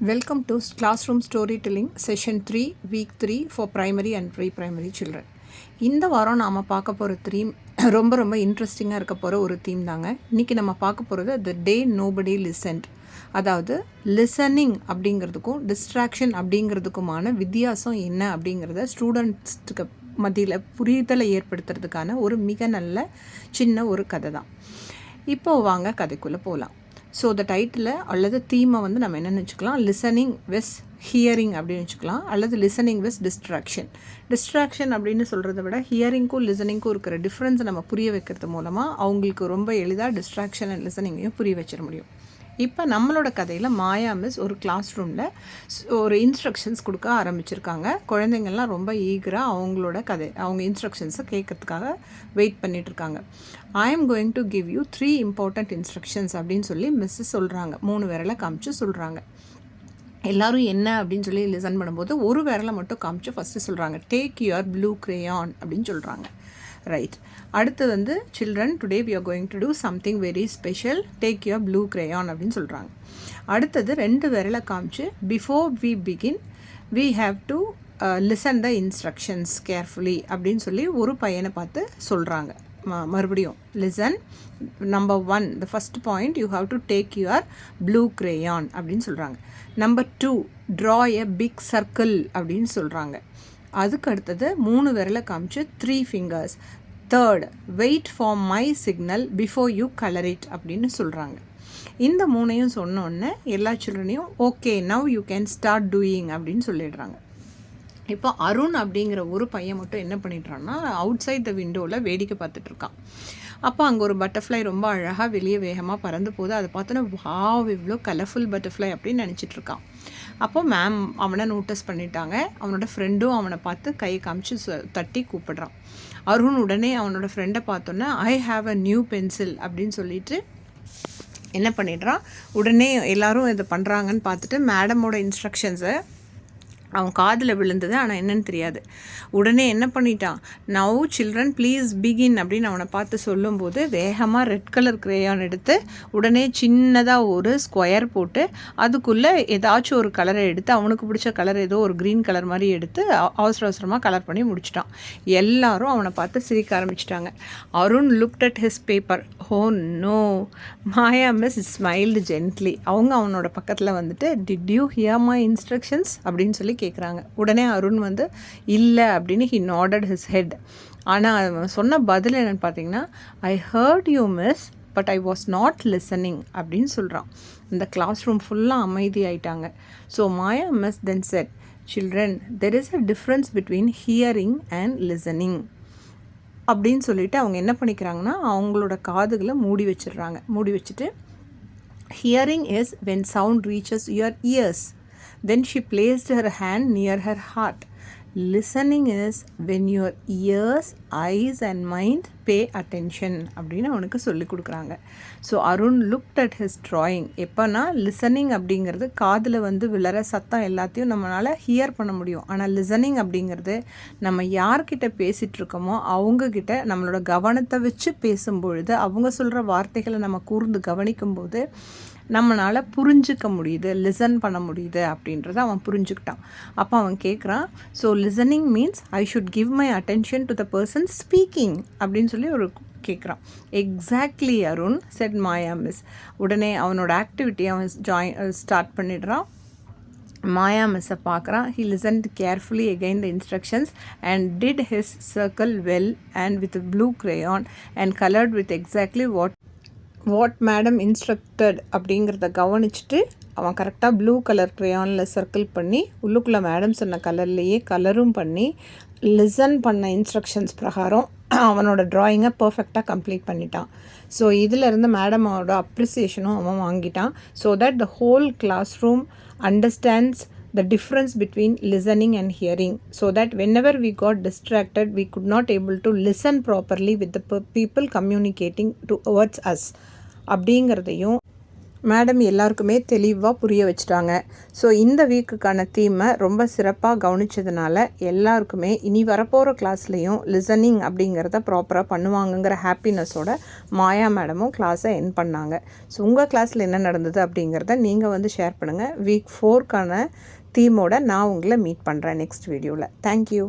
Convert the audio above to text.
Welcome to Classroom Storytelling Session 3, Week 3 for Primary and Pre-Primary Children. இந்த வாரம் நாம் பார்க்க போகிற தீம் ரொம்ப இன்ட்ரெஸ்டிங்காக இருக்க போகிற ஒரு தீம் தாங்க. இன்றைக்கி நம்ம பார்க்க போகிறது The Day Nobody Listened. அதாவது லிசனிங் அப்படிங்கிறதுக்கும் டிஸ்ட்ராக்ஷன் அப்படிங்கிறதுக்குமான வித்தியாசம் என்ன அப்படிங்கிறத ஸ்டூடெண்ட்ஸ்க்கு மத்தியில் புரிதலை ஏற்படுத்துறதுக்கான ஒரு மிக நல்ல சின்ன ஒரு கதை தான். இப்போது வாங்க கதைக்குள்ளே போகலாம். ஸோ த டைட்டில் அல்லது தீமை வந்து நம்ம என்னென்னு வச்சுக்கலாம், லிசனிங் விஸ் ஹியரிங் அப்படின்னு வச்சுக்கலாம், அல்லது லிசனிங் விஸ் டிஸ்ட்ராக்ஷன் அப்படின்னு சொல்கிறத விட ஹியரிங்க்கும் லிசனிங்க்கும் இருக்கிற டிஃப்ரென்ஸை நம்ம புரிய வைக்கிறது மூலமாக அவங்களுக்கு ரொம்ப எளிதாக டிஸ்ட்ராக்ஷன் அண்ட் லிசனிங்கையும் புரிய வச்சிட முடியும். இப்போ நம்மளோட கதையில் மாயா மிஸ் ஒரு கிளாஸ் ரூமில் ஒரு இன்ஸ்ட்ரக்ஷன்ஸ் கொடுக்க ஆரம்பிச்சிருக்காங்க. குழந்தைங்கள்லாம் ரொம்ப ஈகராக அவங்க இன்ஸ்ட்ரக்ஷன்ஸை கேட்கறதுக்காக வெயிட் பண்ணிகிட்ருக்காங்க. I am going to give you 3 important instructions அப்படின்னு சொல்லி மிஸ்ஸஸ் சொல்கிறாங்க. 3 விரலை காமிச்சு சொல்கிறாங்க. எல்லோரும் என்ன அப்படின்னு சொல்லி லிசன் பண்ணும்போது ஒரு விரலை மட்டும் காமிச்சு ஃபஸ்ட்டு சொல்கிறாங்க, டேக் யுவர் ப்ளூ கிரேயான் அப்படின்னு சொல்கிறாங்க. ரைட். அடுத்து வந்து children, today we are going to do something very special, take your blue crayon அப்படின்னு சொல்கிறாங்க. அடுத்தது 2 விரலை காமிச்சு before we begin we have to listen the instructions carefully அப்படின்னு சொல்லி ஒரு பையனை பார்த்து சொல்கிறாங்க. மறுபடியும் listen, number 1 the first point, you have to take your blue crayon அப்படின்னு சொல்கிறாங்க. Number 2 draw a big circle அப்படின்னு சொல்கிறாங்க. அதுக்கு அடுத்தது 3 விரலை காமிச்சு 3 fingers. Third, wait for my signal before you colour it அப்படின்னு சொல்கிறாங்க. இந்த 3ஐயும் சொன்னோடனே எல்லா சில்ட்ரனையும் okay now you can start doing அப்படின்னு சொல்லிடுறாங்க. இப்போ அருண் அப்படிங்கிற ஒரு பையன் மட்டும் என்ன பண்ணிடுறான்னா அவுட் சைட் த விண்டோவில் வேடிக்கை பார்த்துட்ருக்கான். அப்போ அங்கே ஒரு பட்டர்ஃப்ளை ரொம்ப அழகாக வெளியே வேகமாக பறந்து போகுது. அதை பார்த்தோன்னா வாவ் இவ்வளோ கலர்ஃபுல் பட்டர்ஃப்ளை அப்படின்னு நினச்சிட்ருக்கான். அப்போ மேம் அவனை நோட்டீஸ் பண்ணிட்டாங்க. அவனோட ஃப்ரெண்டும் அவனை பார்த்து கையை காமிச்சு தட்டி கூப்பிடுறான். அருண் உடனே அவனோட ஃப்ரெண்டை பார்த்தோன்னே I have a new pencil அப்படின்னு சொல்லிட்டு என்ன பண்ணிடுறான். உடனே எல்லோரும் இதை பண்ணுறாங்கன்னு பார்த்துட்டு மேடமோட இன்ஸ்ட்ரக்ஷன்ஸை அவன் காதில் விழுந்தது, ஆனால் என்னன்னு தெரியாது. உடனே என்ன பண்ணிட்டான், நவ் சில்ட்ரன் ப்ளீஸ் பிகின் அப்படின்னு அவனை பார்த்து சொல்லும்போது வேகமாக ரெட் கலர் கிரேயான் எடுத்து உடனே சின்னதாக ஒரு ஸ்கொயர் போட்டு அதுக்குள்ளே ஏதாச்சும் ஒரு கலரை எடுத்து அவனுக்கு பிடிச்ச கலர் ஏதோ ஒரு க்ரீன் கலர் மாதிரி எடுத்து அவசரமாக கலர் பண்ணி முடிச்சிட்டான். எல்லாரும் அவனை பார்த்து சிரிக்க ஆரம்பிச்சிட்டாங்க. Arun looked at his paper. Oh no. Maya miss smiled gently. அவனோட பக்கத்தில் வந்துட்டு did you hear my instructions அப்படின்னு சொல்லி கேட்குறாங்க. உடனே அருண் வந்து இல்லை அப்படின்னு ஹி நாடட் ஹிஸ் ஹெட். ஆனால் அவன் சொன்ன பதில் என்னென்னு பார்த்தீங்கன்னா, I heard you miss but I was not listening அப்படின்னு சொல்கிறான். இந்த கிளாஸ் ரூம் ஃபுல்லாக அமைதி ஆயிட்டாங்க. So Maya miss then set, children there is a difference between hearing and listening அப்படின்னு சொல்லிட்டு அவங்க என்ன பண்ணிக்கிறாங்கன்னா அவங்களோட காதுகளை மூடி வச்சுட்டு hearing is when sound reaches your ears. Then she placed her hand near her heart. Listening is when your ears, eyes and mind pay attention அப்படின்னு அவனுக்கு சொல்லி கொடுக்குறாங்க. So Arun looked at his drawing. எப்போனா லிசனிங் அப்படிங்கிறது காதில் வந்து விழற சத்தம் எல்லாத்தையும் நம்மளால் ஹியர் பண்ண முடியும். ஆனால் லிசனிங் அப்படிங்கிறது நம்ம யார்கிட்ட பேசிகிட்ருக்கோமோ அவங்கக்கிட்ட நம்மளோட கவனத்தை வச்சு பேசும்பொழுது அவங்க சொல்கிற வார்த்தைகளை நம்ம கூர்ந்து கவனிக்கும்போது நம்மளால் புரிஞ்சிக்க முடியுது, லிசன் பண்ண முடியுது அப்படின்றத அவன் புரிஞ்சுக்கிட்டான். அப்போ அவன் கேட்குறான், so listening means I should give my attention to the person speaking அப்படின்னு சொல்லி ஒரு கேட்குறான். எக்ஸாக்ட்லி அருண் செட் மாயா மிஸ். உடனே அவனோட ஆக்டிவிட்டி அவன் ஸ்டார்ட் பண்ணிடுறான். மாயா மிஸ்ஸை பார்க்குறான். He listened carefully again the instructions and did his circle well and with blue crayon and coloured with exactly what madam instructed அப்படிங்கிறத கவனிச்சுட்டு அவன் கரெக்டாக ப்ளூ கலர் க்ரேயானில் சர்க்கிள் பண்ணி உள்ளுக்குள்ளே மேடம் சொன்ன கலர்லேயே கலரும் பண்ணி லிசன் பண்ண இன்ஸ்ட்ரக்ஷன்ஸ் பிரகாரம் அவனோட ட்ராயிங்கை பர்ஃபெக்டாக கம்ப்ளீட் பண்ணிட்டான். ஸோ இதிலேருந்து மேடமோட அப்ரிசியேஷனும் அவன் வாங்கிட்டான். So that the whole classroom understands the difference between listening and hearing, so that whenever we got distracted we could not able to listen properly with the people communicating towards us அப்படிங்கிறதையும் madam எல்லாருக்குமே தெளிவாக புரிய வச்சுட்டாங்க. So இந்த வீக்குக்கான தீமை ரொம்ப சிறப்பாக கவனித்ததுனால எல்லாருக்குமே இனி வரப்போகிற கிளாஸ்லேயும் லிசனிங் அப்படிங்கிறத ப்ராப்பராக பண்ணுவாங்கங்கிற ஹாப்பினஸோட மாயா மேடமும் கிளாஸை எண்ட் பண்ணாங்க. ஸோ உங்கள் கிளாஸில் என்ன நடந்தது அப்படிங்கிறத நீங்கள் ஷேர் பண்ணுங்கள். வீக் 4க்கான தீமோட நான் உங்களை மீட் பண்ணுறேன் நெக்ஸ்ட் வீடியோவில். தேங்க்யூ.